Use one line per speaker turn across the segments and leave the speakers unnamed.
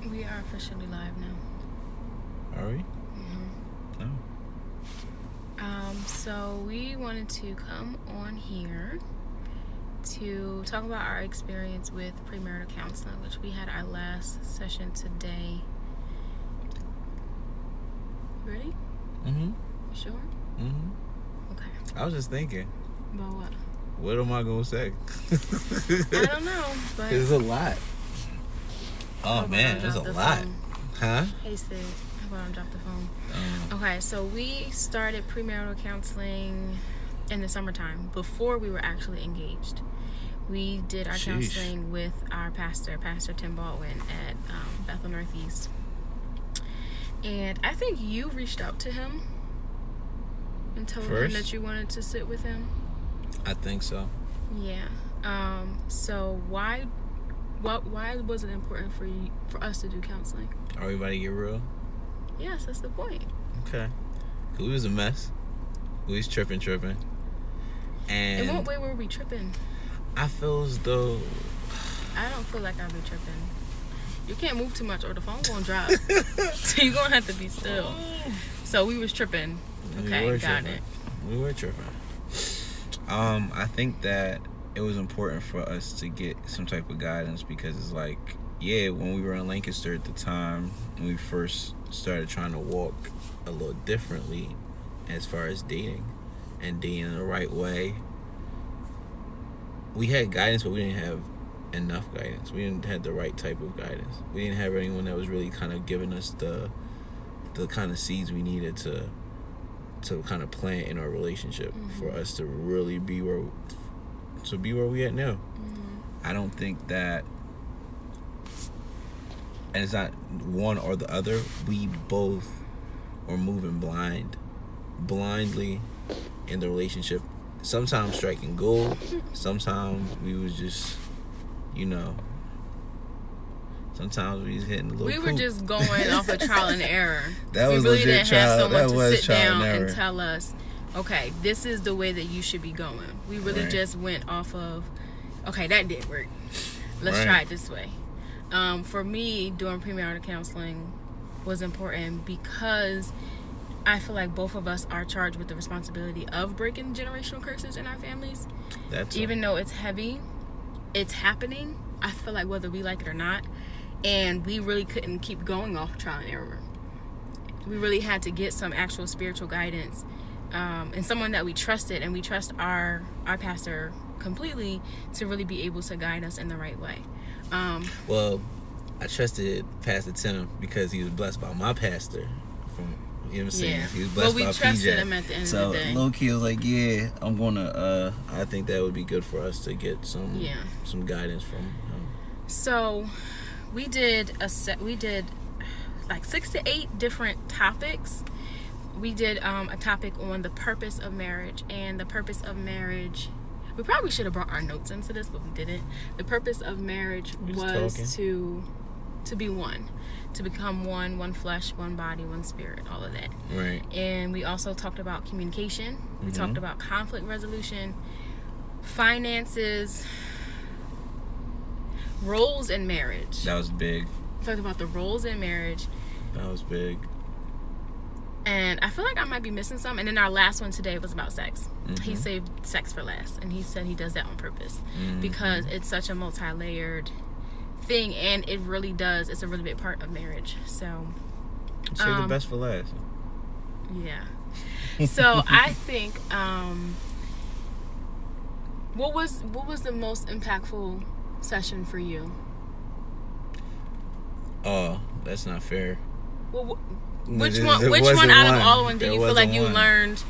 We are officially live now.
Are we?
Mm-hmm.
No.
So we wanted to come on here to talk about our experience with premarital counseling, which we had our last session today. Ready?
Mm-hmm.
Sure?
Mm-hmm.
Okay.
I was just thinking,
About what?
what am I going to say?
I don't know, but...
There's a lot. Oh, man, there's a lot.
Phone.
Huh?
Hey, Sid. How about I drop the phone? Okay, so we started premarital counseling in the summertime before we were actually engaged. We did our counseling with our pastor, Pastor Tim Baldwin, at Bethel Northeast. And I think you reached out to him and told him that you wanted to sit with him.
I think so.
Yeah. So why was it important for us to do counseling?
Are we about to get real?
Yes, that's the point.
Okay. We was a mess. We was tripping. And
in what way were we tripping?
I feel as though...
I don't feel like I'll be tripping. You can't move too much or the phone won't drop. So you're going to have to be still. So we was tripping. Okay, got it.
We were tripping. I think that it was important for us to get some type of guidance because it's like, yeah, when we were in Lancaster at the time, when we first started trying to walk a little differently as far as dating and dating in the right way, we had guidance, but we didn't have enough guidance. We didn't have the right type of guidance. We didn't have anyone that was really kind of giving us the kind of seeds we needed to kind of plant in our relationship for us to really be where we at now. I don't think that, and it's not one or the other, we both were moving blindly in the relationship, sometimes striking gold, sometimes we was just, sometimes we was hitting a little
We were just going off of trial and error.
That was
we really
legit
didn't
trial.
have someone
That
to
was
sit
trial
down
and
and
error.
tell us, okay, this is the way that you should be going. We really just went off of, okay, that did work. Let's try it this way. For me, doing premarital counseling was important because I feel like both of us are charged with the responsibility of breaking generational curses in our families. Even though it's heavy, it's happening. I feel like whether we like it or not. And we really couldn't keep going off trial and error. We really had to get some actual spiritual guidance and someone that we trusted, and we trust our pastor completely to really be able to guide us in the right way.
Well, I trusted Pastor Tim because he was blessed by my pastor. You know what I'm saying?
Yeah.
He was blessed by PJ.
We trusted him at the end of the day.
So low key was like, yeah, I'm gonna. I think that would be good for us to get some guidance from him.
So we did like 6 to 8 different topics. We did a topic on the purpose of marriage, and the purpose of marriage, we probably should have brought our notes into this, but we didn't. The purpose of marriage was to be one, to become one flesh, one body, one spirit, all of that.
Right.
And we also talked about communication. We talked about conflict resolution, finances, roles in marriage.
That was big.
We talked about the roles in marriage.
That was big.
And I feel like I might be missing some. And then our last one today was about sex. He saved sex for last. And he said he does that on purpose. Because it's such a multi-layered thing. And it really does. It's a really big part of marriage. So
save the best for last.
Yeah. So I think what was the most impactful session for you?
Oh, that's not fair.
Well, which one out of all of them do you feel like you learned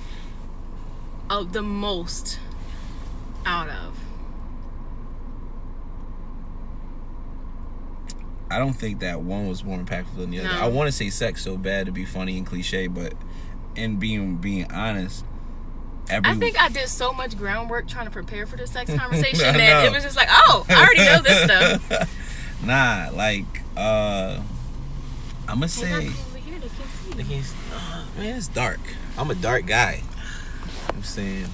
the most out of?
I don't think that one was more impactful than the other. I want to say sex so bad to be funny and cliche, but in being honest,
I think I did so much groundwork trying to prepare for the sex conversation that it was just like, oh, I already know this stuff.
Nah, like I'm gonna say, man, it's dark. I'm a dark guy. I'm saying,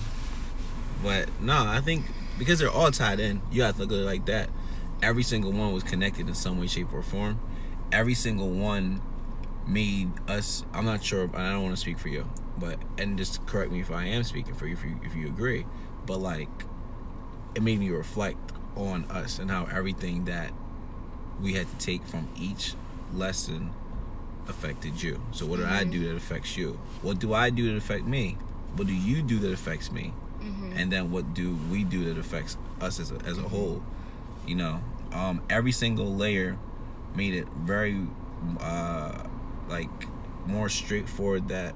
but no, I think because they're all tied in, you have to look at it like that. Every single one was connected in some way, shape, or form, every single one made us. I'm not sure. I don't want to speak for you, but and just correct me if I am speaking for you if you agree. But like, it made me reflect on us and how everything that we had to take from each lesson affected you. So what do I do that affects you? What do I do that affect me? What do you do that affects me? And then what do we do that affects us as a whole? You know, every single layer made it very like more straightforward that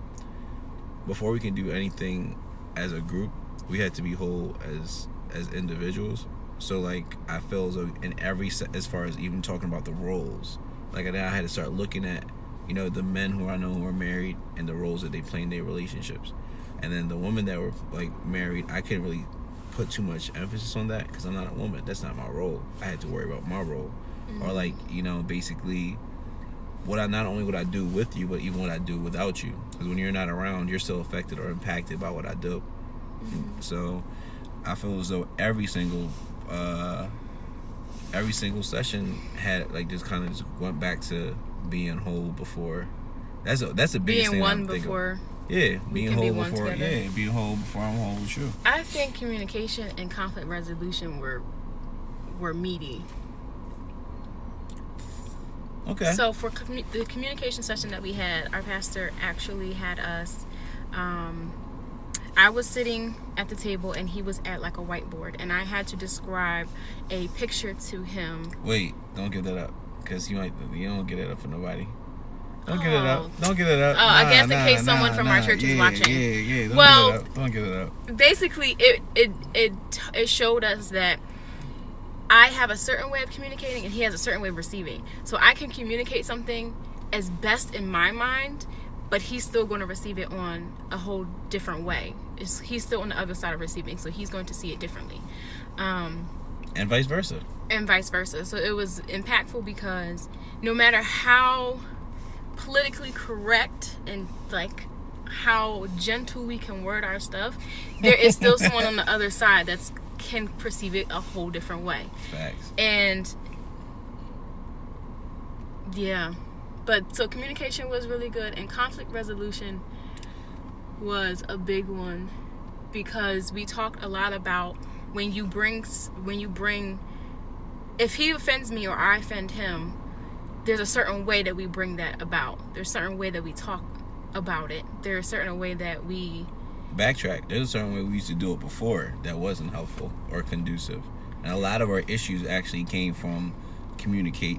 before we can do anything as a group, we had to be whole as individuals. So like I feel as though in every as far as even talking about the roles, like I had to start looking at, you know, the men who I know who are married and the roles that they play in their relationships, and then the women that were like married, I couldn't really put too much emphasis on that because I'm not a woman. That's not my role. I had to worry about my role, or like, you know, basically not only what I do with you, but even what I do without you. Because when you're not around, you're still affected or impacted by what I do. So I feel as though every single session had like just kind of just went back to being whole before. That's a big thing.
Being one before.
Yeah, being whole before. Yeah, being whole before I'm whole with you.
I think communication and conflict resolution were meaty.
Okay.
So for the communication session that we had, our pastor actually had us. I was sitting at the table and he was at like a whiteboard, and I had to describe a picture to him.
Wait, don't give that up, because you don't get that up for nobody. Don't get it up. Don't get it up.
Oh, I guess in case someone from our church is watching.
Yeah. Don't get it up.
Basically, it showed us that I have a certain way of communicating and he has a certain way of receiving. So I can communicate something as best in my mind, but he's still going to receive it on a whole different way. He's still on the other side of receiving, so he's going to see it differently.
And vice versa.
So it was impactful because no matter how politically correct and like how gentle we can word our stuff, there is still someone on the other side that can perceive it a whole different way.
Facts.
And yeah, but so communication was really good, and conflict resolution was a big one because we talked a lot about when you bring if he offends me or I offend him, there's a certain way that we bring that about. There's a certain way that we talk about it. There's a certain way that we
backtrack. There's a certain way we used to do it before that wasn't helpful or conducive. And a lot of our issues actually came from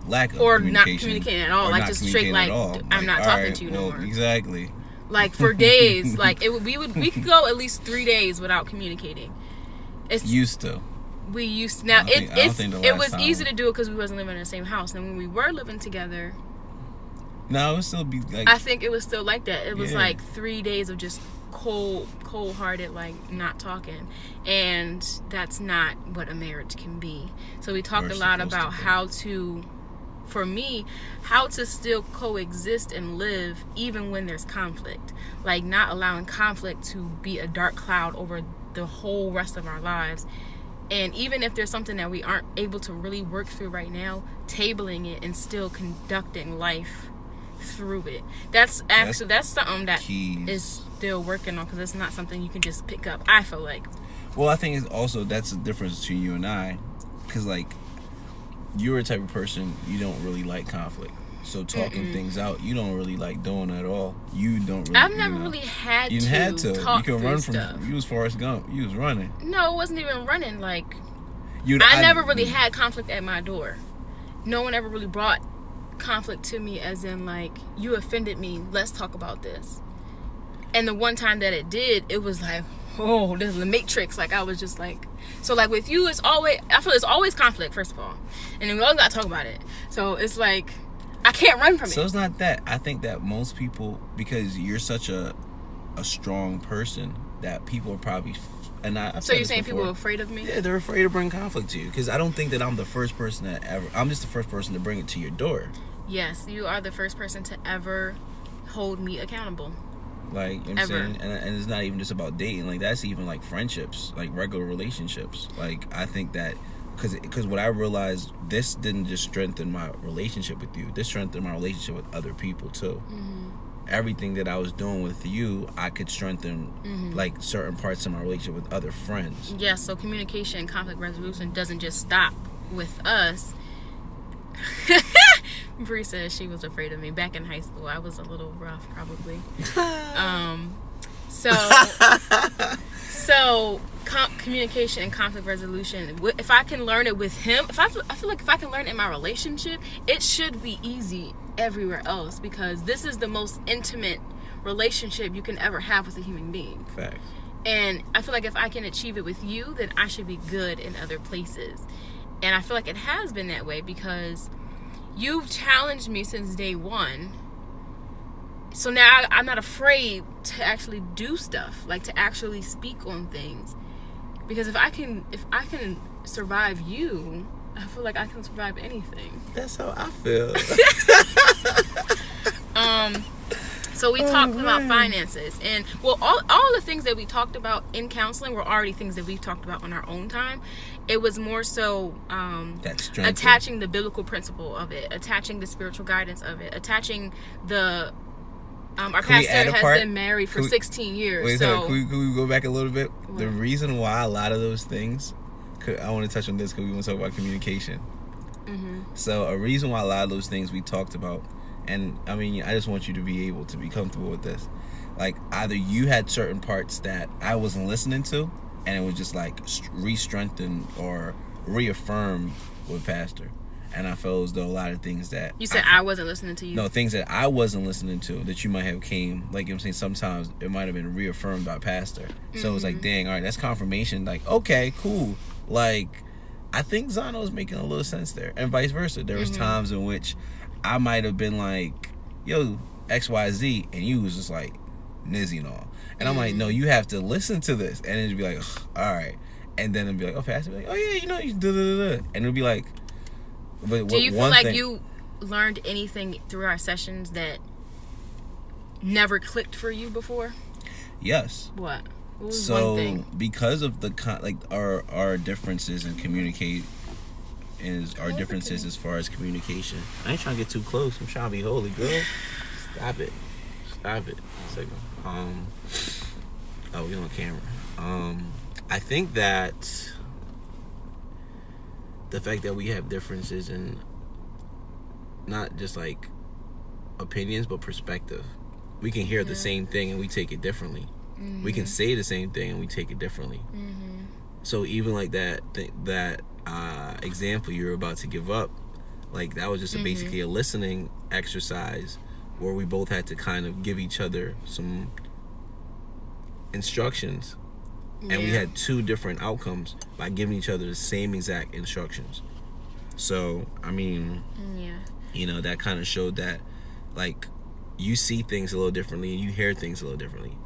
lack of
or
communication.
Not communicating at all. Like just straight like, I'm not talking to you no more.
Exactly.
Like for days. Like we could go at least 3 days without communicating. We used to. Now it was easy to do it because we wasn't living in the same house. And when we were living together,
no, it would still be like,
I think it was still like that. It was like 3 days of just cold-hearted, like not talking, and that's not what a marriage can be. So we talked a lot about how to still coexist and live even when there's conflict, like not allowing conflict to be a dark cloud over the whole rest of our lives. And even if there's something that we aren't able to really work through right now, tabling it and still conducting life through it. That's something that is still working on, because it's not something you can just pick up, I feel like.
Well, I think it's also, that's the difference between you and I, because like you're a type of person, you don't really like conflict. So talking things out, you don't really like doing at all. You don't really.
I've never really had to. You had to.
You can run from stuff. You was Forrest Gump. You was running.
No, it wasn't even running. Like I never really had conflict at my door. No one ever really brought conflict to me, as in like, you offended me, let's talk about this. And the one time that it did, it was like, oh, this is the Matrix. Like I was just like, so like with you, I feel it's always conflict, first of all, and then we always gotta talk about it. So it's like, I can't run from it.
So it's not that. I think that most people, because you're such a strong person, that people are probably,
so you're saying people are afraid of me?
Yeah, they're afraid to bring conflict to you, because I don't think that I'm the first person I'm just the first person to bring it to your door.
Yes, you are the first person to ever hold me accountable.
Like, you know what I'm saying? And it's not even just about dating. Like, that's even like friendships, like regular relationships. Like, I think that because what I realized, this didn't just strengthen my relationship with you. This strengthened my relationship with other people too. Everything that I was doing with you, I could strengthen like certain parts of my relationship with other friends.
Yeah, so communication and conflict resolution doesn't just stop with us. Bree says she was afraid of me back in high school. I was a little rough, probably. So communication and conflict resolution. If I can learn it with him, I feel like if I can learn it in my relationship, it should be easy everywhere else, because this is the most intimate relationship you can ever have with a human being.
Facts.
And I feel like if I can achieve it with you, then I should be good in other places. And I feel like it has been that way because you've challenged me since day one. So now I'm not afraid to actually do stuff, like to actually speak on things. Because if I can survive you, I feel like I can survive anything.
That's how I feel.
So we talked about finances, and well, all the things that we talked about in counseling were already things that we've talked about on our own time. It was more so attaching the biblical principle of it, attaching the spiritual guidance of it, attaching the our pastor has been married for 16 years.
Wait,
so
can we go back a little bit?
What?
The reason why a lot of those things, I want to touch on this because we want to talk about communication. So a reason why a lot of those things we talked about, and I mean, I just want you to be able to be comfortable with this. Like, either you had certain parts that I wasn't listening to, and it was just like re-strengthen or reaffirm with pastor. And I felt as though a lot of things that
you said I wasn't listening to you.
No, things that I wasn't listening to that you might have came, like, you know what I'm saying, sometimes it might have been reaffirmed by pastor. So it was like, dang, all right, that's confirmation. Like, okay, cool. Like, I think Zano's making a little sense there, and vice versa. There was times in which I might have been like, yo, XYZ, and you was just like, Nizzy and all. And I'm like, no, you have to listen to this. And it'd be like, all right. And then it'd be like, oh, pastor, be like, oh yeah, you know, you da-da-da-da. And it'd be like, but
do you feel like you learned anything through our sessions that never clicked for you before?
Yes.
What was one thing?
Because of the our differences in communicate our differences as far as communication. I ain't trying to get too close. I'm trying to be holy, girl. Stop it. Signal. We on camera. I think that the fact that we have differences in not just like opinions but perspective. We can hear the same thing and we take it differently. We can say the same thing and we take it differently. So even like that example you're about to give up, like that was just basically a listening exercise where we both had to kind of give each other some instructions, and we had two different outcomes by giving each other the same exact instructions. So I mean, you know, that kind of showed that like you see things a little differently and you hear things a little differently.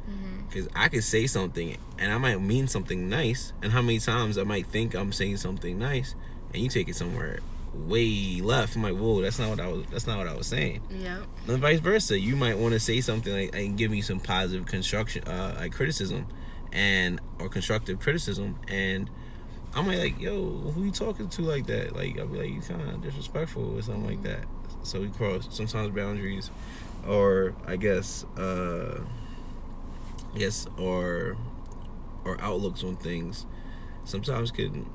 Because I could say something and I might mean something nice, and how many times I might think I'm saying something nice and you take it somewhere way left. I'm like, whoa, that's not what I was saying. Yeah. And vice versa. You might want to say something like and give me some positive construction, like criticism, or constructive criticism, and I might like, yo, who you talking to like that? Like, I'll be like, you kind of disrespectful or something like that. So we cross sometimes boundaries, or I guess, or outlooks on things sometimes can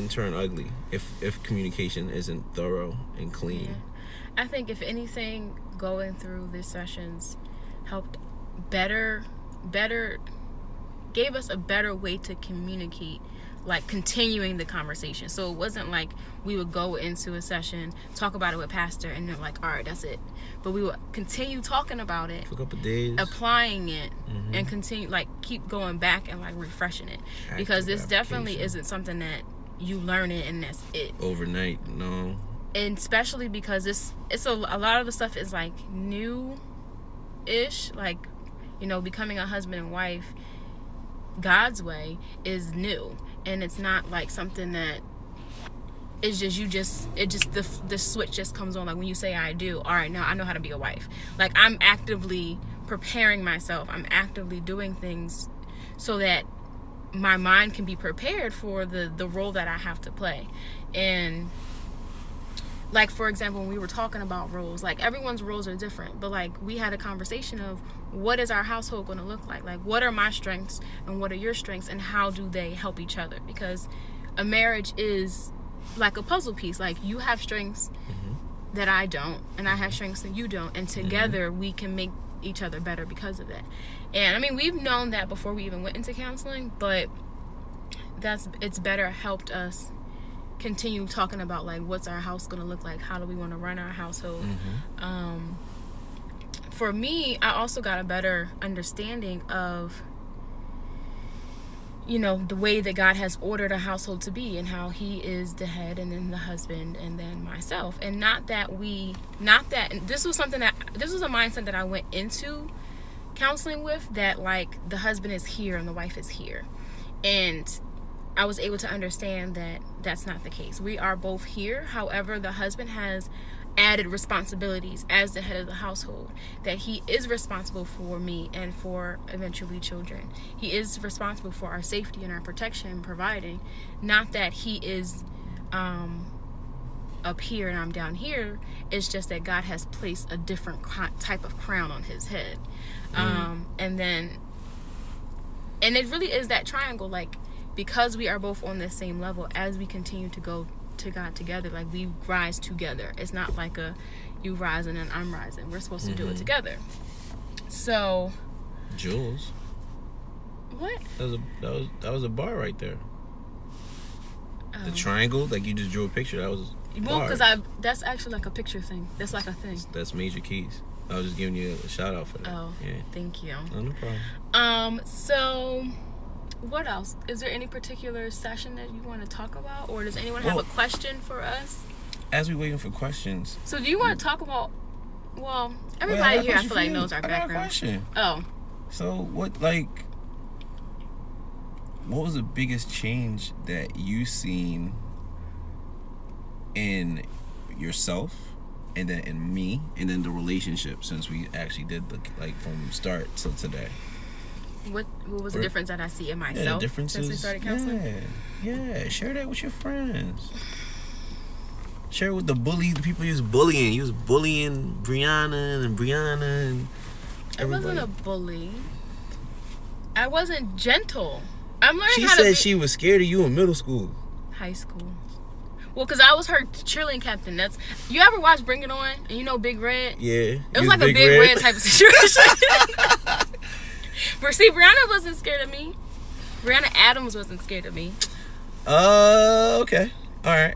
turn ugly if communication isn't thorough and clean.
I think if anything, going through these sessions helped gave us a better way to communicate, like continuing the conversation. So it wasn't like we would go into a session, talk about it with pastor, and they're like, all right, that's it. But we would continue talking about it
for a couple of days,
applying it, and continue, like, keep going back and like refreshing it. Because this definitely isn't something that you learn it and that's it
overnight. No.
And especially because it's a lot of the stuff is like new-ish, like, you know, becoming a husband and wife God's way is new, and it's not like something that it's just the switch just comes on. Like when you say I do, all right, now I know how to be a wife. Like I'm actively preparing myself, I'm actively doing things so that my mind can be prepared for the role that I have to play. And like, for example, when we were talking about roles, like everyone's roles are different, but like we had a conversation of what is our household going to look like? Like, what are my strengths and what are your strengths, and how do they help each other? Because a marriage is like a puzzle piece. Like, you have strengths that I don't, and I have strengths that you don't, and together we can make each other better because of that. And I mean, we've known that before we even went into counseling, but it's better helped us continue talking about like what's our house going to look like, how do we want to run our household. For me, I also got a better understanding of, you know, the way that God has ordered a household to be, and how he is the head, and then the husband, and then myself. And this was a mindset that I went into counseling with, that like the husband is here and the wife is here. And I was able to understand that that's not the case. We are both here. However, the husband has added responsibilities as the head of the household, that he is responsible for me and for eventually children. He is responsible for our safety and our protection and providing. Not that he is up here and I'm down here. It's just that God has placed a different type of crown on his head. And it really is that triangle, like, because we are both on the same level, as we continue to go to God together, like, we rise together. It's not like you rise and then I'm rising. We're supposed to do it together. So,
Jules,
what?
That was a bar right there. The triangle, like you just drew a picture. That was
because that's actually like a picture thing. That's like a thing.
That's Major Keys. I was just giving you a shout out for that.
Oh, yeah. Thank you.
Oh, no problem.
So, what else? Is there any particular session that you want to talk about? Or does anyone have a question for us?
As we're waiting for questions.
So, do you want to talk about... Well, everybody here, I feel like, knows our background.
I got a question.
Oh.
So, what was the biggest change that you seen in yourself, and then in me, and then the relationship, since we actually did from start till today?
What was the difference that I see in myself since we started counseling?
Yeah. Share that with your friends. Share it with the people you was bullying. You was bullying Brianna and everybody.
I wasn't a bully. I wasn't gentle. I'm learning
She
how to
said she was scared of you in middle school.
High school. Well, because I was her cheerleading captain. You ever watch Bring It On? And you know Big Red?
Yeah.
It was like a Big Red type of situation. But see, Brianna wasn't scared of me. Brianna Adams wasn't scared of me.
Okay. All right.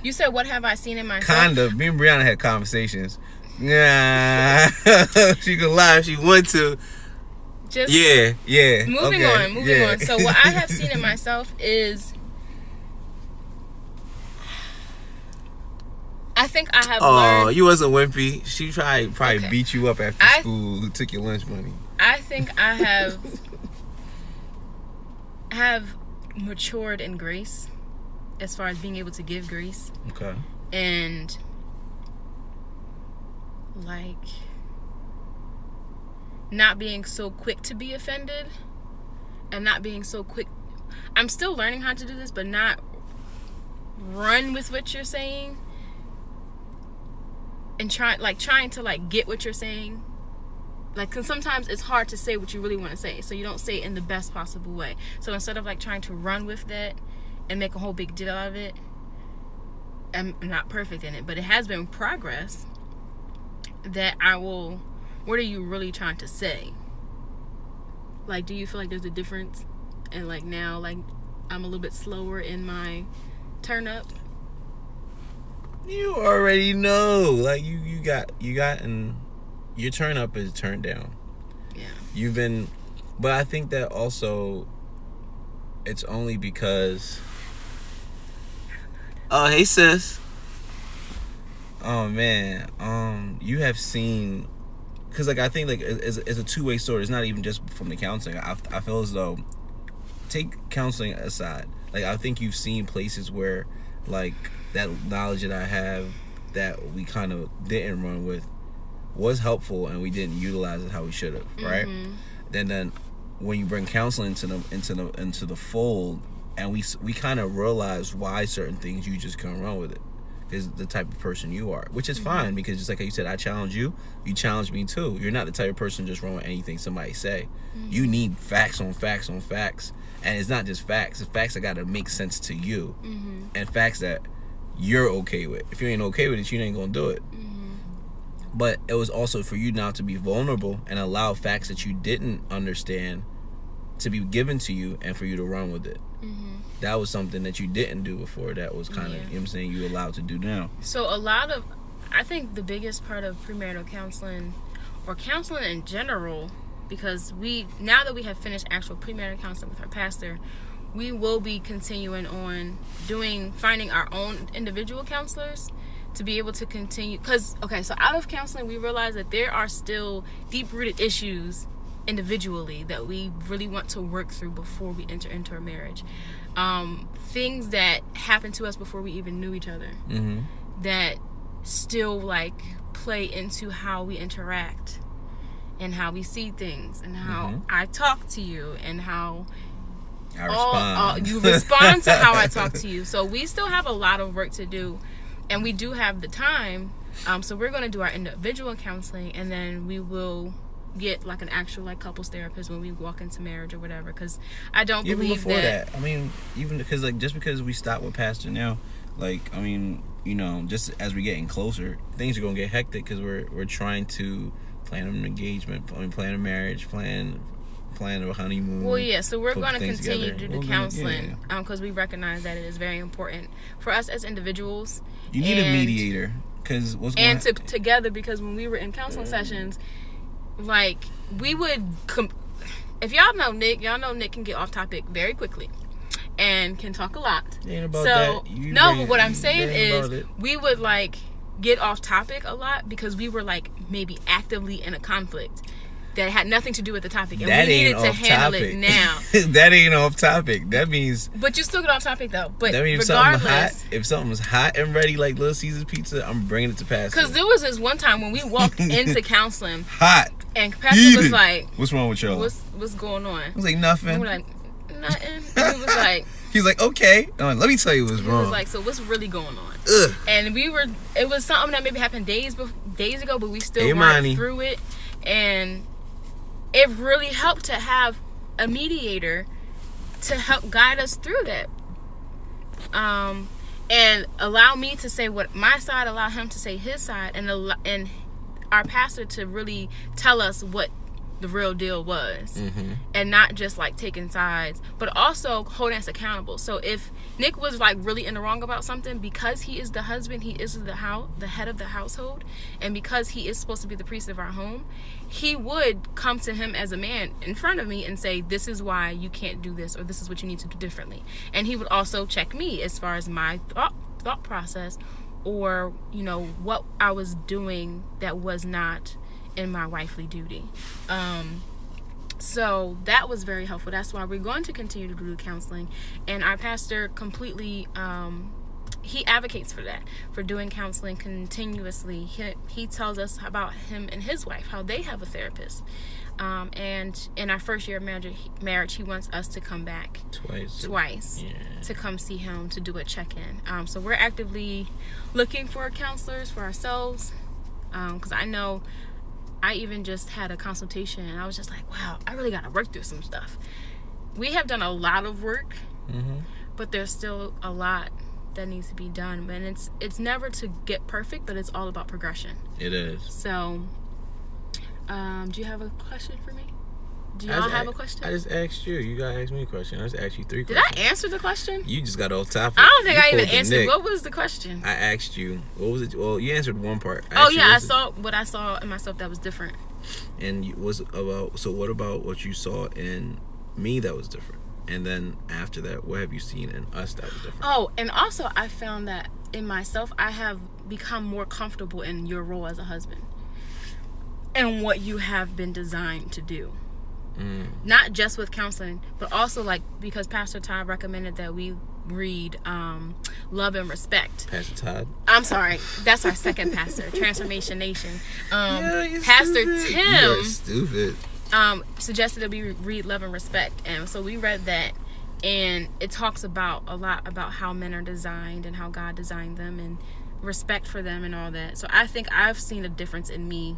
You said, what have I seen in myself?
Kind of. Me and Brianna had conversations. Nah. She could lie if she wanted to.
Just
yeah.
Moving on. So what I have seen in myself is, I think I have learned. Oh,
you wasn't wimpy. She probably beat you up after school. Who took your lunch money?
I think I have matured in grace, as far as being able to give grace.
Okay.
And like not being so quick to be offended, and not being so quick. I'm still learning how to do this, but not run with what you're saying, and trying to get what you're saying. Like, cause sometimes it's hard to say what you really want to say, so you don't say it in the best possible way. So instead of trying to run with that and make a whole big deal out of it, I'm not perfect in it, but it has been progress. That what are you really trying to say? Like, do you feel like there's a difference? And now, I'm a little bit slower in my turn up.
You already know. And your turn up is turned down. Yeah. But I think that also, it's only because. Oh, hey sis. Oh man. You have seen. Because I think it's a two-way story. It's not even just from the counseling. I feel as though, take counseling aside, I think you've seen places where that knowledge that I have that we kind of didn't run with was helpful, and we didn't utilize it how we should have, right? Then when you bring counseling into the fold, and we kind of realize why certain things you just can't run with it, is the type of person you are, which is fine, because just like you said, I challenge you, you challenge me too. You're not the type of person just run with anything somebody say. You need facts on facts on facts, and it's not just facts. It's facts that got to make sense to you, and facts that you're okay with. If you ain't okay with it, you ain't gonna do it. But it was also for you now to be vulnerable and allow facts that you didn't understand to be given to you, and for you to run with it. That was something that you didn't do before. That was kind of, you know what I'm saying, you allowed to do now.
So I think the biggest part of premarital counseling, or counseling in general, because now that we have finished actual premarital counseling with our pastor, we will be continuing on finding our own individual counselors to be able to continue. So out of counseling, we realize that there are still deep-rooted issues individually that we really want to work through before we enter into a marriage. Things that happened to us before we even knew each other, that still play into how we interact and how we see things, and how I talk to you, and how you respond to how I talk to you. So we still have a lot of work to do, and we do have the time. So we're going to do our individual counseling, and then we will get an actual couples therapist when we walk into marriage or whatever, because I don't believe
before that. I mean, even because just because we stop with pastor now, I mean, just as we're getting closer, things are gonna get hectic, because we're trying to plan an engagement, plan a marriage, plan a honeymoon.
Well, yeah, so we're going to continue to do the counseling, because we recognize that it is very important for us as individuals.
You need a mediator, because
together, because when we were in counseling sessions, we would if y'all know Nick can get off topic very quickly and can talk a lot.
Ain't about that.
But what I'm saying is we would get off topic a lot, because we were maybe actively in a conflict that had nothing to do with the topic, and
that
we needed to handle it now.
That ain't off topic. That means.
But you still get off topic though. But
that means
regardless,
if something's hot and ready like Little Caesar's Pizza, I'm bringing it to Pastor.
Because there was this one time when we walked into counseling,
hot,
and Pastor was like,
"What's wrong with y'all?
What's going on?" I
was like, "Nothing."
And we're like, "Nothing." And he was like,
"He's like, okay." I'm like, "Let me tell you what's wrong."
He was like, "So what's really going on?"
Ugh.
And it was something that maybe happened days ago, but we still weren't through it, and it really helped to have a mediator to help guide us through that, and allow me to say what my side, allow him to say his side, and our pastor to really tell us what the real deal was, and not just taking sides, but also holding us accountable. So if Nick was really in the wrong about something, because he is the husband, he is the head of the household, and because he is supposed to be the priest of our home, he would come to him as a man in front of me and say, "This is why you can't do this," or "This is what you need to do differently." And he would also check me as far as my thought process, or what I was doing that was not in my wifely duty. So that was very helpful. That's why we're going to continue to do counseling, and our pastor completely he advocates for that, for doing counseling continuously. He tells us about him and his wife, how they have a therapist, and in our first year of marriage, he wants us to come back twice to come see him, to do a check-in. So we're actively looking for counselors for ourselves, because I know I even just had a consultation, and I was just like, wow, I really got to work through some stuff. We have done a lot of work, but there's still a lot that needs to be done. And it's never to get perfect, but it's all about progression.
It is.
So, do you have a question for me? Do y'all have a question?
I just asked you. You gotta ask me a question. I just asked you 3 questions.
Did I answer the question?
You just got off topic.
I don't think I even answered. What was the question?
I asked you. What was it? Well, you answered one part.
I saw what I saw in myself that was different.
And what about what you saw in me that was different? And then after that, what have you seen in us that was different?
Oh, and also I found that in myself, I have become more comfortable in your role as a husband and what you have been designed to do. Not just with counseling, but also because Pastor Todd recommended that we read Love and Respect.
Pastor Todd?
I'm sorry. That's our second pastor, Transformation Nation. Pastor
stupid.
Tim.
You are stupid.
suggested that we read Love and Respect, and so we read that, and it talks about a lot about how men are designed and how God designed them and respect for them and all that. So I think I've seen a difference in me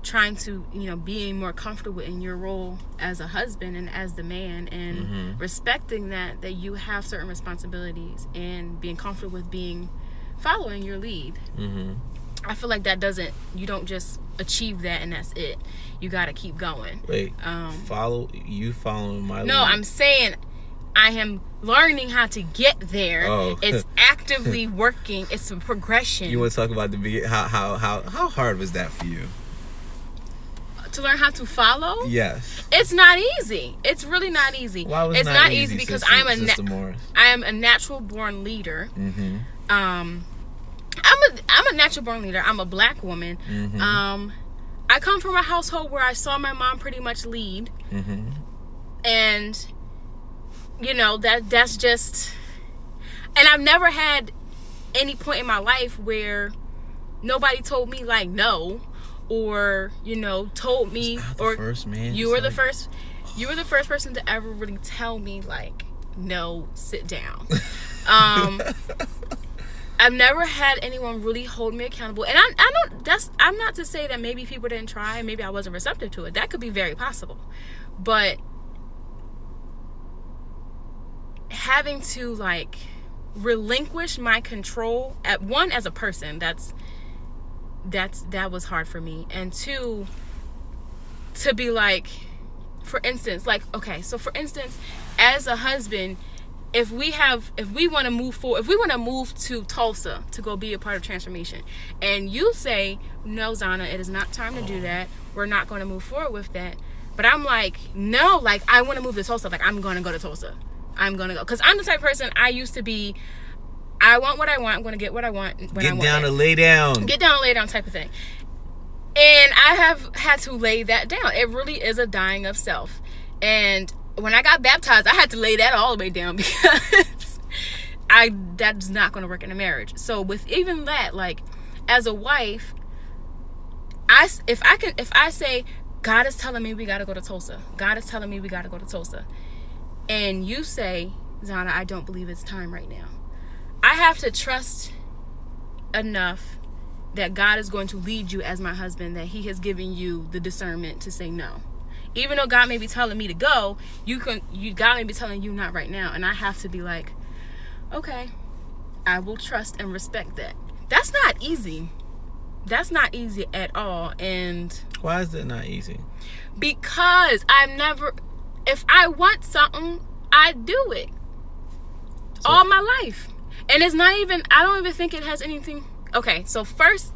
trying to, being more comfortable in your role as a husband and as the man, and respecting that you have certain responsibilities and being comfortable with following your lead. I feel like you don't just achieve that and that's it. You got to keep going.
Wait, following my lead?
No, I'm saying I am learning how to get there.
Oh.
It's actively working. It's a progression.
You want to talk about how hard was that for you?
To learn how to follow?
Yes.
It's not easy. It's really not easy.
Why was
it's not easy because I am a natural born leader. I'm a natural born leader. I'm a black woman. I come from a household where I saw my mom pretty much lead. And that's just, and I've never had any point in my life where nobody told me like no, or told me, or you were the first person to ever really tell me like no, sit down. I've never had anyone really hold me accountable, and I'm not to say that maybe people didn't try, maybe I wasn't receptive to it. That could be very possible, but having to like relinquish my control as a person, that was hard for me. And two, to be like, for instance, as a husband, if we want to move forward, if we want to move to Tulsa to go be a part of transformation, and you say, no, Zana, it is not time to do that, we're not going to move forward with that, but I'm like, no, like, I want to move to Tulsa, like, I'm going to go to Tulsa, I'm going to go, because I'm the type of person, I used to be, I want what I want, I'm going to get what I want when I want it. Get down and lay down type of thing. And I have had to lay that down. It really is a dying of self. And when I got baptized, I had to lay that all the way down, because that's not going to work in a marriage. So with even that, like, as a wife, if I say, God is telling me we got to go to Tulsa, God is telling me we got to go to Tulsa, and you say, Zana, I don't believe it's time right now, I have to trust enough that God is going to lead you as my husband, that he has given you the discernment to say no. Even though God may be telling me to go, God may be telling you not right now. And I have to be like, okay, I will trust and respect that. That's not easy. That's not easy at all. And
why is that not easy?
Because if I want something, I do it. All my life. And it's not even, I don't even think it has anything. Okay, so first,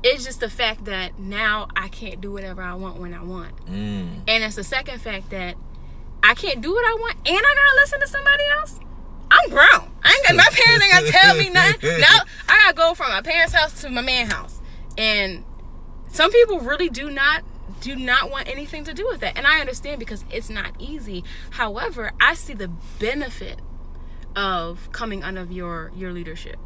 it's just the fact that now I can't do whatever I want when I want. And it's the second fact that I can't do what I want and I gotta listen to somebody else. I'm grown. My parents ain't gonna tell me nothing. Now I gotta go from my parents' house to my man's house. And some people really do not want anything to do with that. And I understand, because it's not easy. However, I see the benefit of coming under your leadership.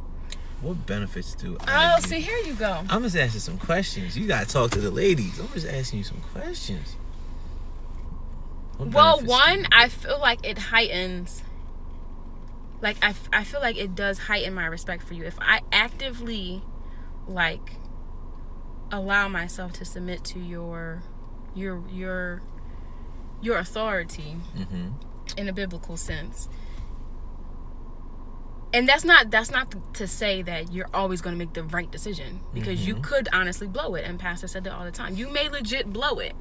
What benefits do
see, here you go.
I'm just asking some questions. You gotta talk to the ladies. I'm just asking you some questions.
Well, one, I feel like it heightens, like, I feel like it does heighten my respect for you. If I actively, like, allow myself to submit to your authority, in a biblical sense. And that's not to say that you're always going to make the right decision, because you could honestly blow it. And Pastor said that all the time. You may legit blow it,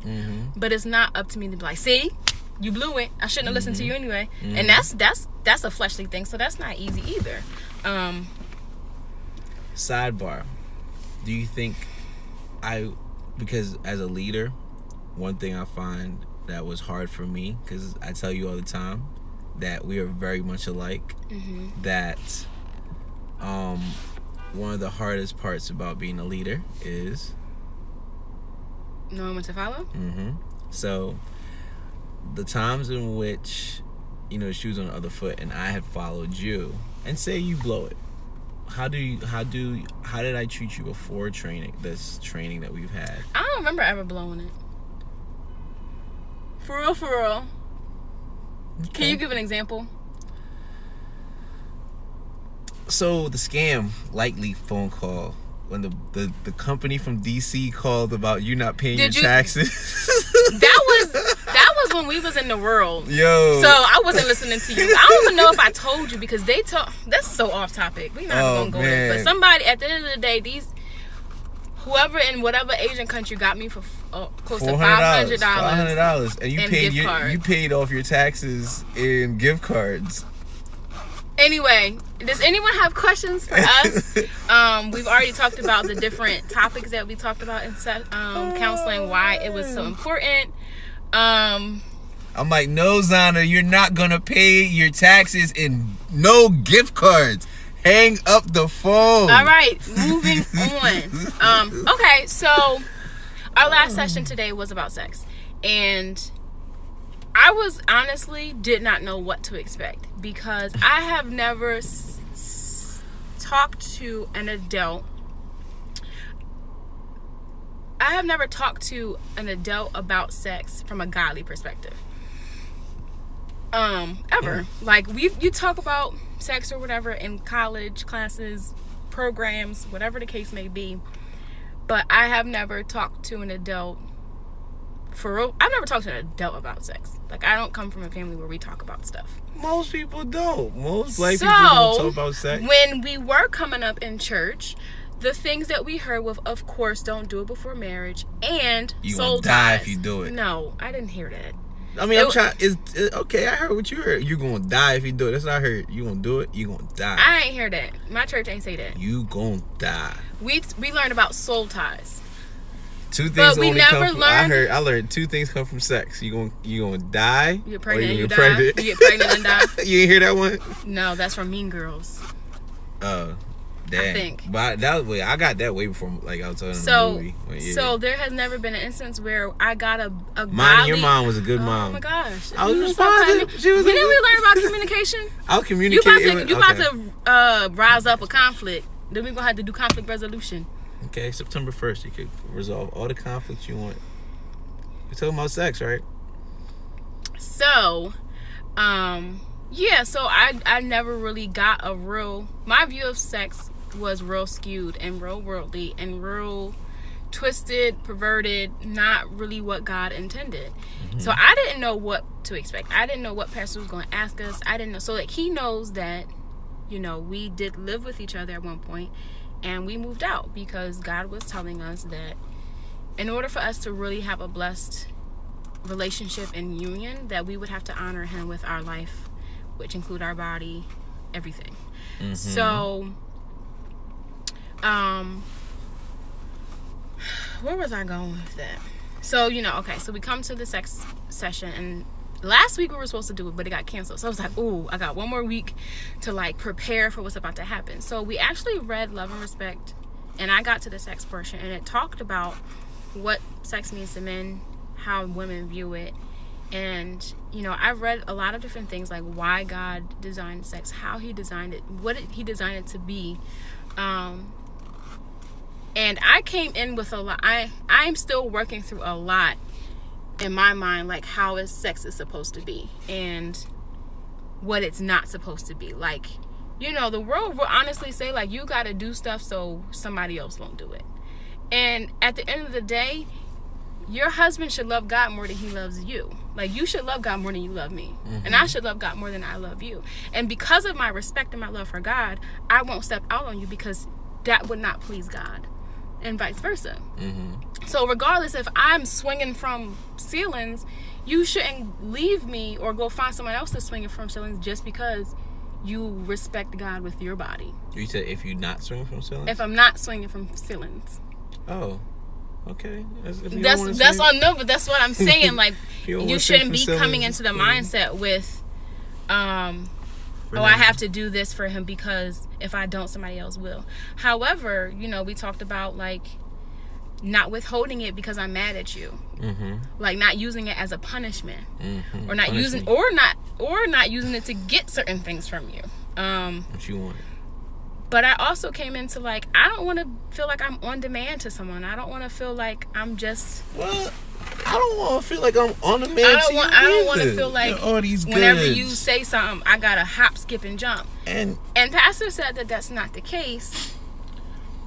but it's not up to me to be like, see, you blew it. I shouldn't have listened to you anyway. And that's a fleshly thing, so that's not easy either.
Sidebar: do you think because as a leader, one thing I find that was hard for me, because I tell you all the time that we are very much alike, that one of the hardest parts about being a leader is
knowing what to follow.
So the times in which, shoes on the other foot and I had followed you, and say you blow it, how did I treat you before this training that we've had?
I don't remember ever blowing it. For real, for real.
Okay.
Can you give an example?
So the scam likely phone call when the company from DC called about you not paying your taxes.
That was when we was in the world.
Yo.
So I wasn't listening to you. I don't even know if I told you because they talk. That's so off topic. We're not gonna go there. But somebody at the end of the day, whoever in whatever Asian country got me for close to $500.
$500, and you paid off your taxes in gift cards.
Anyway, does anyone have questions for us? We've already talked about the different topics that we talked about in counseling, why it was so important. I'm
like, no, Zana, you're not gonna pay your taxes in no gift cards. Hang up the phone.
All right, moving on. Okay, so our last session today was about sex, and I was honestly did not know what to expect because I have never talked to an adult. I have never talked to an adult about sex from a godly perspective. Ever. Like you talk about sex or whatever in college classes, programs, whatever the case may be, but I have never talked to an adult. For real, I've never talked to an adult about sex. Like, I don't come from a family where we talk about stuff.
Most people don't. Most white people don't talk about sex.
When we were coming up in church, the things that we heard was, of course, don't do it before marriage and
you
soul
gonna die
ties.
if you do it.
No, I didn't hear that.
I mean, okay, I heard what you heard. You gonna die if you do it. That's what I heard. You gonna do it, you gonna die.
I ain't hear that. My church ain't say that.
You gonna die.
We learned about soul ties.
Two things
but we
only
never
come from,
learned.
I learned two things come from sex. You gonna die.
You get pregnant and you die.
Pregnant.
You get pregnant and die.
You ain't hear that one?
No, that's from Mean Girls.
Oh, dang.
I think.
But I got that way before, like I was telling the movie.
So there has never been an instance where I got a
mine. Your mom was a good mom.
Oh my gosh!
I was responding.
When did we learn about communication?
I'll communicate.
You about to rise up a conflict. Then we're gonna have to do conflict resolution.
Okay, September 1st, you could resolve all the conflicts you want. We're talking about sex, right?
So, yeah, so I never really got my view of sex was real skewed and real worldly and real twisted, perverted, not really what God intended. Mm-hmm. So I didn't know what to expect. I didn't know what pastor was going to ask us. I didn't know. So like he knows that, we did live with each other at one point. And we moved out because God was telling us that in order for us to really have a blessed relationship and union, that we would have to honor him with our life, which include our body, everything. Mm-hmm. So, where was I going with that? So, okay, so we come to the sex session, and last week we were supposed to do it, but it got canceled. So I was like, ooh, I got one more week to like prepare for what's about to happen. So we actually read Love and Respect, and I got to the sex portion, and it talked about what sex means to men, how women view it. And, I read a lot of different things, like why God designed sex, how he designed it, what he designed it to be. And I came in with a lot. I'm still working through a lot in my mind, like how sex is supposed to be and what it's not supposed to be. Like, the world will honestly say, like, you got to do stuff so somebody else won't do it. And at the end of the day, your husband should love God more than he loves you. Like, you should love God more than you love me. Mm-hmm. And I should love God more than I love you. And because of my respect and my love for God, I won't step out on you because that would not please God. And vice versa. Mm-hmm. So regardless if I'm swinging from ceilings, you shouldn't leave me or go find someone else that's swinging from ceilings just because you respect God with your body.
You said if you're not swinging from ceilings?
If I'm not swinging from ceilings.
Oh, okay.
That's on no, but that's what I'm saying. Like, you shouldn't be coming into the mindset with, I have to do this for him because if I don't, somebody else will. However, we talked about like not withholding it because I'm mad at you, mm-hmm. like not using it as a punishment, mm-hmm. or not using it to get certain things from you.
What you want?
But I also came into like, I don't want to feel like I'm on demand to someone. I don't want to feel like I'm just.
Well, I don't want to feel like I'm on demand
I don't want to feel like
all these
whenever
goods.
you say something, I gotta hop, skip, and jump. And Pastor said that that's not the case.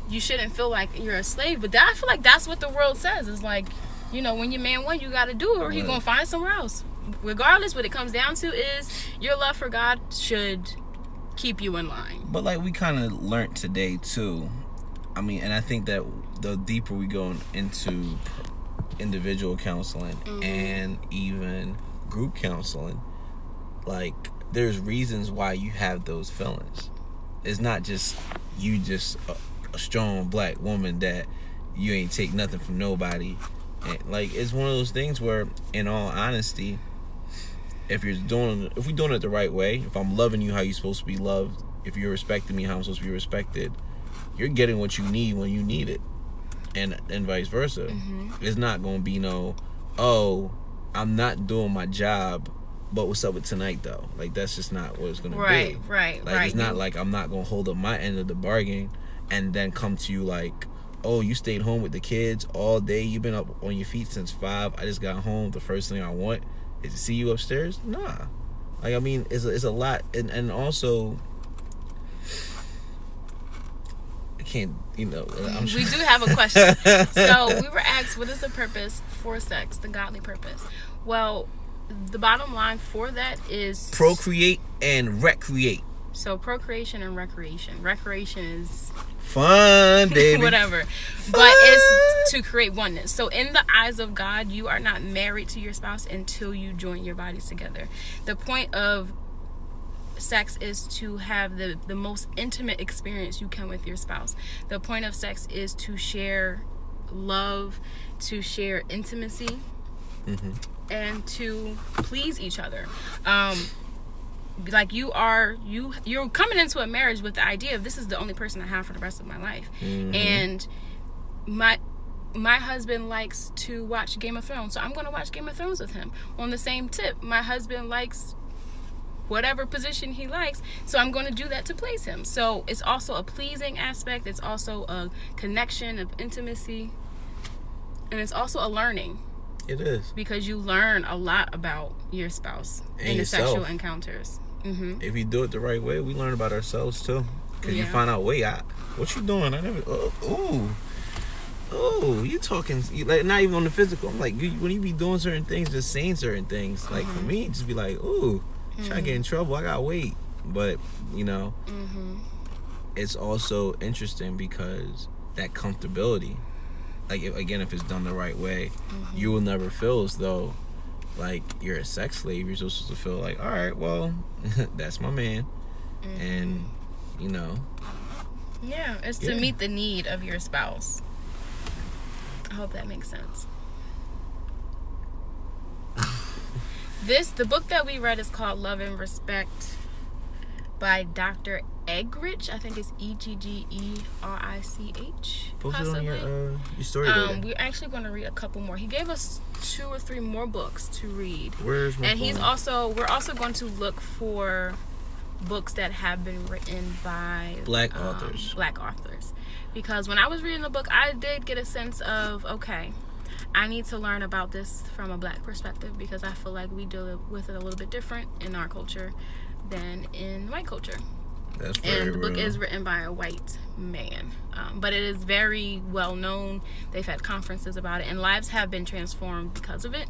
You shouldn't feel like you're a slave, but I feel like that's what the world says. It's like, you know, when your man won, you gotta do it, or he's gonna find somewhere else. Regardless, what it comes down to is your love for God should keep you in line.
But like we kind of learned today too. I mean, and I think that the deeper we go into individual counseling and even group counseling, like there's reasons why you have those feelings. It's not just you just a strong black woman that you ain't take nothing from nobody. And like it's one of those things where, in all honesty, if we're doing it the right way, if I'm loving you how you're supposed to be loved, if you're respecting me how I'm supposed to be respected, you're getting what you need when you need it, and vice versa. It's not gonna be no, oh, I'm not doing my job, but what's up with tonight though? Like that's just not what it's gonna be.
Right.
It's not like I'm not gonna hold up my end of the bargain and then come to you like, oh, you stayed home with the kids all day. You've been up on your feet since 5. I just got home. The first thing I want is to see you upstairs. Nah, like I mean, it's a lot, and also I can't, you know.
We do have a question. So we were asked, what is the purpose for sex? The godly purpose. Well, the bottom line for that is
procreate and recreate.
So procreation and recreation. Recreation is
fun, baby.
Whatever. Fun. But it's to create oneness. So in the eyes of God, you are not married to your spouse until you join your bodies together. The point of sex is to have the most intimate experience you can with your spouse. The point of sex is to share love, to share intimacy, and to please each other. Like you're coming into a marriage with the idea of this is the only person I have for the rest of my life. And my husband likes to watch Game of Thrones, so I'm going to watch Game of Thrones with him. On the same tip, my husband likes whatever position he likes, so I'm going to do that to please him. So it's also a pleasing aspect, it's also a connection of intimacy, and it's also a learning.
It is, because
you learn a lot about your spouse in the sexual encounters.
If you do it the right way, we learn about ourselves too. Because you find out, wait, what you doing? I never. You talking like not even on the physical. I'm like, when you be doing certain things, just saying certain things. Like for me, just be like, try to get in trouble. I gotta wait. But you know, it's also interesting because that comfortability. Like if it's done the right way, you will never feel as though like you're a sex slave. You're supposed to feel like, all right, well, that's my man, and you know.
Yeah, it's to meet the need of your spouse. I hope that makes sense. The book that we read is called Love and Respect by Dr. Eggerichs. I think it's Eggerichs.
Post it on your story.
We're actually going to read a couple more. He gave us 2 or 3 more books to read.
Where's my phone?
We're also going to look for books that have been written by
Black authors.
Because when I was reading the book, I did get a sense of, okay, I need to learn about this from a black perspective, because I feel like we deal with it a little bit different in our culture than in white culture.
That's very
and the book
real.
is written by a white man, but it is very well known. They've had conferences about it, and lives have been transformed because of it.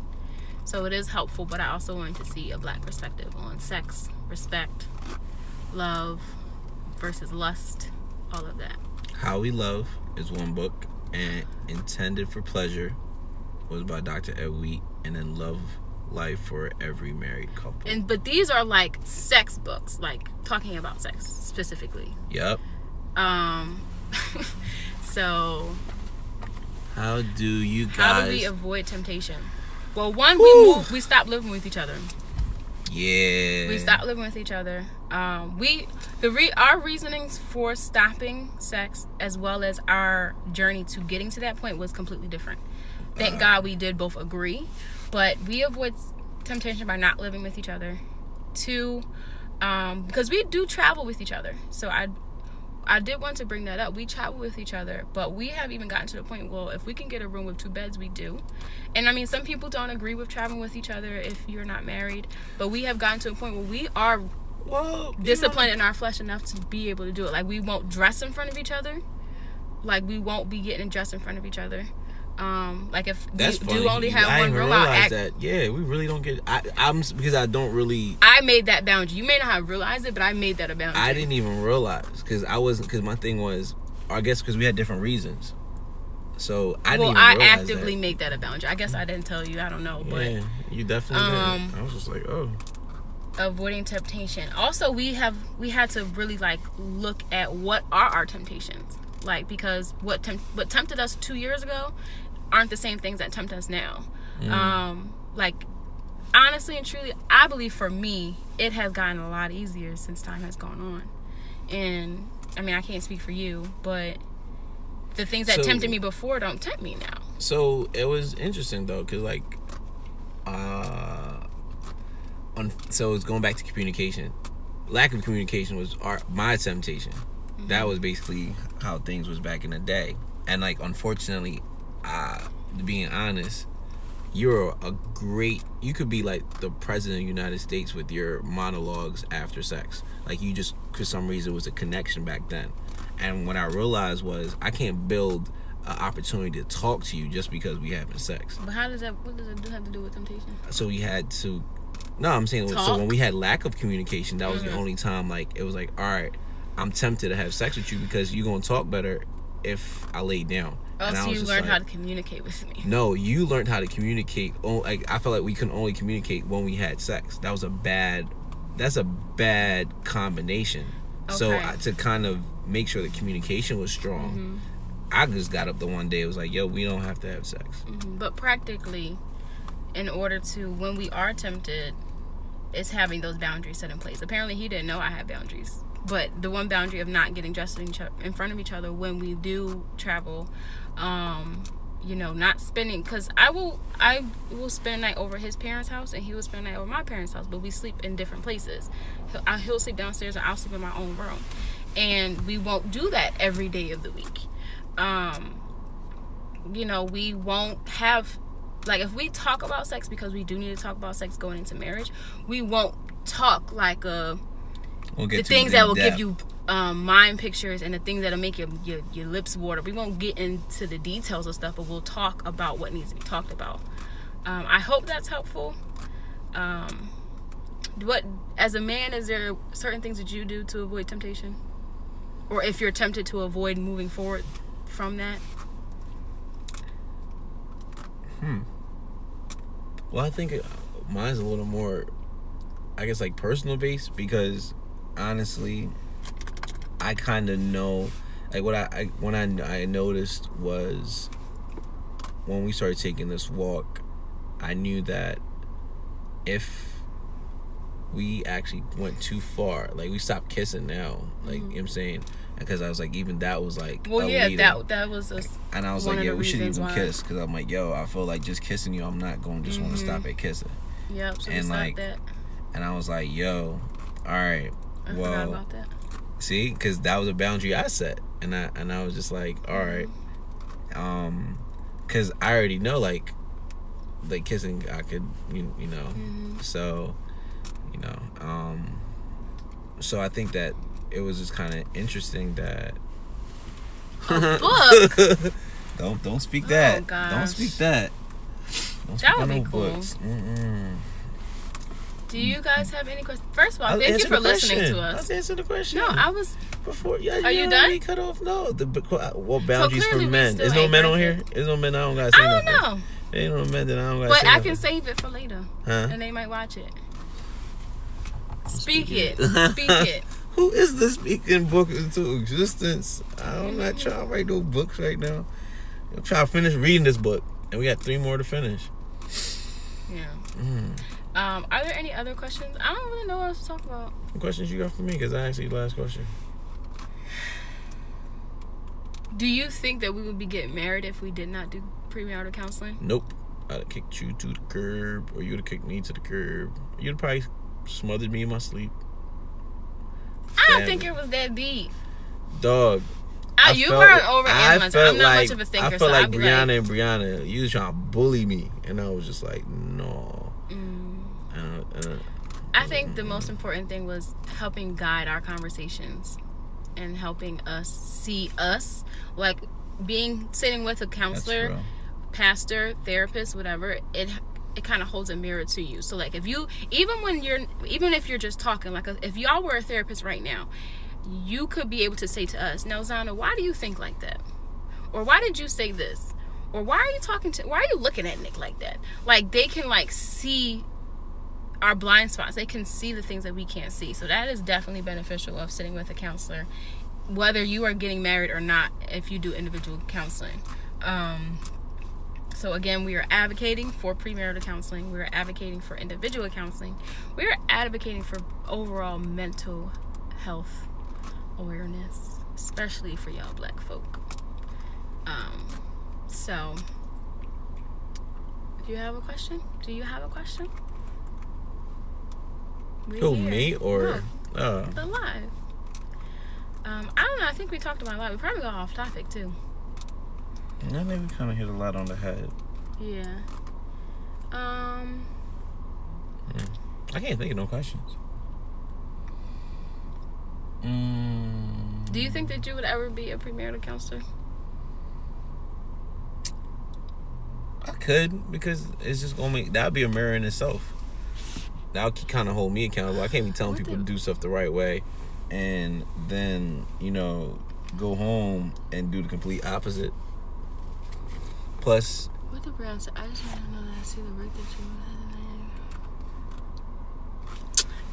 So it is helpful, but I also wanted to see a black perspective on sex, respect, love versus lust, all of that.
How We Love is one book, and Intended for Pleasure was by Dr. Ed Wheat, and then Love Life for Every Married Couple.
But these are like sex books, like talking about sex specifically.
Yep.
So
how do we
avoid temptation? Well, one, we stopped living with each other.
Yeah.
We stopped living with each other. Our reasonings for stopping sex, as well as our journey to getting to that point, was completely different. Thank God we did both agree. But we avoid temptation by not living with each other. 2, because we do travel with each other. So I I did want to bring that up. We travel with each other, but we have even gotten to the point, well, if we can get a room with 2 beds, we do. And I mean, some people don't agree with traveling with each other if you're not married, but we have gotten to a point where we are disciplined in our flesh enough to be able to do it. Like, we won't dress in front of each other. Like, we won't be getting dressed in front of each other. Like, if
that's
we
funny.
do only have one room,
that. Yeah, we really don't get. I'm because I don't really.
I made that boundary. You may not have realized it, but I made that a boundary.
I didn't even realize because I wasn't. Because my thing was, I guess, because we had different reasons. So I didn't even realize
actively made that a boundary. I guess I didn't tell you. I don't know, but
yeah, you definitely did. I was just like, oh.
Avoiding temptation. Also, we had to really like look at what are our temptations. Like, because what tempted us 2 years ago aren't the same things that tempt us now. Like, honestly and truly, I believe for me, it has gotten a lot easier since time has gone on. And I mean, I can't speak for you, but the things that tempted me before don't tempt me now.
So it was interesting though, because like, so it's going back to communication. Lack of communication was my temptation. That was basically how things was back in the day. And like, unfortunately, being honest, you could be like the president of the United States with your monologues after sex. Like, you just, for some reason, was a connection back then. And what I realized was I can't build an opportunity to talk to you just because we having sex.
But what does that have to do with temptation?
So we had to, no, I'm saying, so when we had lack of communication, that was the only time, like, it was like, all right, I'm tempted to have sex with you because you're going to talk better if I lay down.
Oh, so you learned how to communicate with me.
No, you learned how to communicate. Like, I felt like we couldn't only communicate when we had sex. That's a bad combination. Okay. So to kind of make sure the communication was strong, I just got up the one day, it was like, yo, we don't have to have sex.
But practically, in order to, when we are tempted, it's having those boundaries set in place. Apparently he didn't know I had boundaries. But the one boundary of not getting dressed in front of each other when we do travel, not spending, because I will spend a night over his parents' house and he will spend a night over my parents' house, but we sleep in different places. He'll sleep downstairs and I'll sleep in my own room, and we won't do that every day of the week. We won't have, like, if we talk about sex, because we do need to talk about sex going into marriage, we won't talk like the things that will give you mind pictures and the things that'll make your lips water. We won't get into the details of stuff, but we'll talk about what needs to be talked about. I hope that's helpful. As a man, is there certain things that you do to avoid temptation? Or if you're tempted to avoid moving forward from that?
Well, I think mine's a little more, I guess, like, personal based, because honestly, I kind of know, like, what I noticed was when we started taking this walk, I knew that if we actually went too far, like, we stopped kissing now, like, you know what I'm saying? Because I was like, even that was like,
well, yeah, that was
and I was like, yeah, we shouldn't even kiss, because I'm like, yo, I feel like just kissing you, I'm not going to just want to stop at kissing.
Yep. So
and like
that. And
I was like, yo, all right,
I forgot about that.
See, because that was a boundary I set, and I was just like, all right, because I already know, like kissing, I could, so, so I think that it was just kind of interesting that.
Book.
Don't speak that.
Oh, gosh.
Don't speak that.
That would be cool. Books. Do you guys have any questions? First of all, thank you for listening to us.
Let's answer the question.
No, I was
before. Yeah,
are you done?
Cut off. No, what boundaries for men? There's no men on here. There's no men. I don't gotta say nothing.
I don't know.
There ain't no men that I don't gotta
say.
But
I can save it for later, and they might watch it. Speak it. Speak it.
Who is this speaking book into existence? I'm not trying to write no books right now. I'm trying to finish reading this book, and we got 3 more to finish.
Yeah. Are there any other questions? I don't really know what else to talk about.
What questions you got for me? Because I asked you the last question.
Do you think that we would be getting married if we did not do premarital counseling?
Nope. I'd have kicked you to the curb, or you'd have kicked me to the curb. You'd have probably smothered me in my sleep.
I don't think it was that deep.
Dog.
You weren't over analyzing. I'm not much of a thinker.
I felt like Brianna and Brianna, you was trying to bully me, and I was just like, no.
I think the most important thing was helping guide our conversations and helping us see us, like sitting with a counselor, pastor, therapist, whatever. It kind of holds a mirror to you. So like even if you're just talking, like if y'all were a therapist right now, you could be able to say to us, now Zana, why do you think like that? Or why did you say this? Or why are you looking at Nick like that? Like they can like see our blind spots. They can see the things that we can't see. So that is definitely beneficial of sitting with a counselor, whether you are getting married or not, if you do individual counseling. So again, we are advocating for premarital counseling. We are advocating for individual counseling. We are advocating for overall mental health awareness, especially for y'all black folk. So do you have a question?
Who, me or
the live? I don't know. I think we talked about a lot. We probably got off topic too.
I think we kind of hit a lot on the head.
Yeah.
I can't think of no questions.
Do you think that you would ever be a premarital counselor?
I could, because it's just gonna that'd be a mirror in itself. That'll kind of hold me accountable. I can't be telling people to do stuff the right way, and then go home and do the complete opposite. Plus,
what did Brown say? I just want to know that I see the work that you had.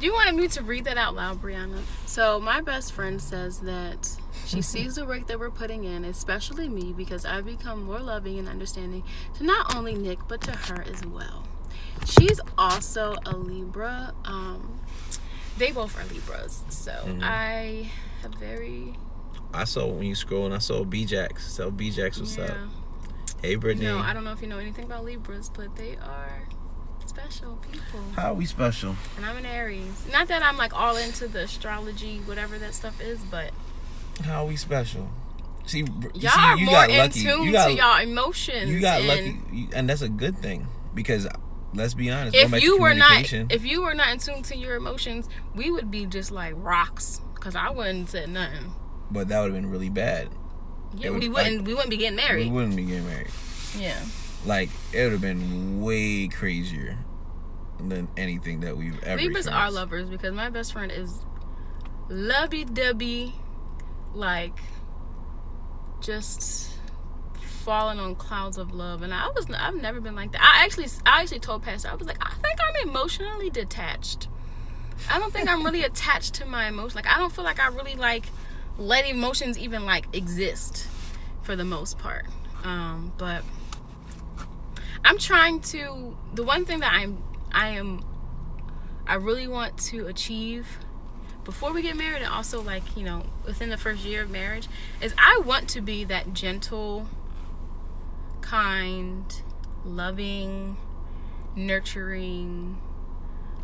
Do you want me to read that out loud, Brianna? So my best friend says that she sees the work that we're putting in, especially me, because I've become more loving and understanding to not only Nick, but to her as well. She's also a Libra. They both are Libras. So I have I
saw when you scroll and I saw B-Jax. So B-Jax was up. Hey, Brittany.
No, I don't know if you know anything about Libras, but they are special people.
How are we special?
And I'm an Aries. Not that I'm like all into the astrology, whatever that stuff is, but
how are we special?
See, y'all are more in tune to y'all emotions.
You got lucky, and that's a good thing, because let's be honest.
If you were not in tune to your emotions, we would be just like rocks, because I wouldn't say nothing.
But that would have been really bad.
Yeah, we wouldn't be getting married.
We wouldn't be getting married.
Yeah.
Like, it would have been way crazier than anything that we've ever
Libras are lovers, because my best friend is lovey-dovey, like just falling on clouds of love. And I've never been like that. I actually told Pastor, I was like, I think I'm emotionally detached. I don't think I'm really attached to my emotions. Like, I don't feel like I really like let emotions even like exist for the most part. But I'm trying to, the one thing that I really want to achieve before we get married, and also like, within the first year of marriage, is I want to be that gentle, kind, loving, nurturing,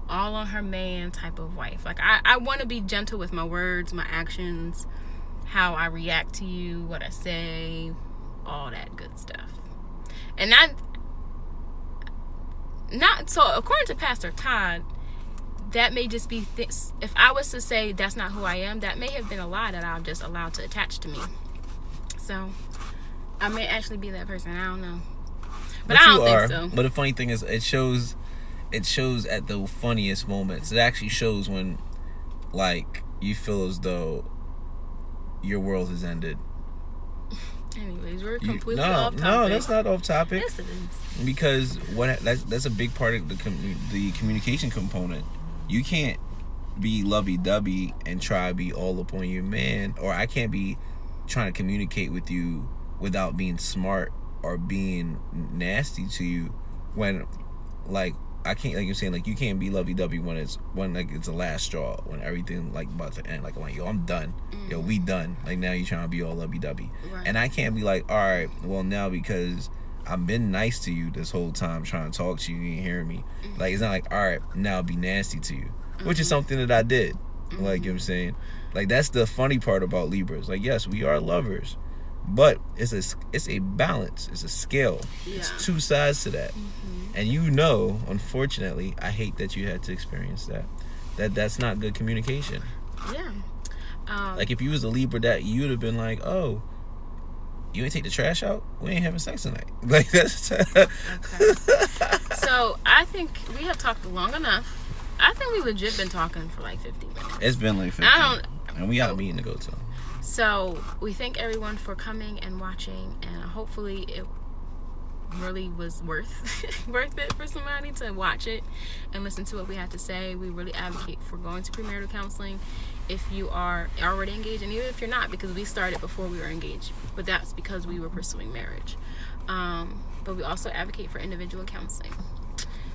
all on her man type of wife. Like, I want to be gentle with my words, my actions, how I react to you, what I say, all that good stuff. And not so according to Pastor Todd, that may just be this. If I was to say that's not who I am, that may have been a lie that I've just allowed to attach to me. So I may actually be that person. I don't know, but I don't think so.
But the funny thing is, it shows at the funniest moments. It actually shows when, like, you feel as though your world has ended.
Anyways, we're completely off topic.
No, that's not off topic.
Yes, it is.
Because that's a big part of the communication component. You can't be lovey-dovey and try to be all up on your man, or I can't be trying to communicate with you without being smart or being nasty to you when, like, I can't, like you're saying, like, you can't be lovey-dovey when it's the last straw, when everything like about to end. Like, I'm like, yo, I'm done. Yo, we done. Like, now you're trying to be all lovey-dovey. Right. And I can't be like, all right, well, now because I've been nice to you this whole time trying to talk to you, you ain't hearing me. Like, it's not like, all right, now be nasty to you. Which is something that I did. Like, you know what I'm saying? Like, that's the funny part about Libras. Like, yes, we are lovers, but it's a balance. It's a scale.
Yeah.
It's two sides to that. And unfortunately, I hate that you had to experience that. That's not good communication.
Yeah.
Like, if you was a Libra, that you'd have been like, oh, you ain't take the trash out? We ain't having sex tonight. Like, that's...
Okay. So, I think we have talked long enough. I think we legit been talking for like 50 minutes.
It's been like 50. And we got a meeting to go to.
So, we thank everyone for coming and watching. And hopefully it really was worth it for somebody to watch it and listen to what we had to say. We really advocate for going to premarital counseling if you are already engaged, and even if you're not, because we started before we were engaged, but that's because we were pursuing marriage. But we also advocate for individual counseling.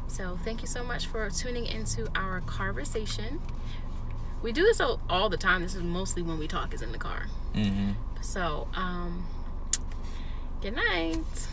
So thank you so much for tuning into our conversation. We do this all the time. This is mostly when we talk is in the car. So good night.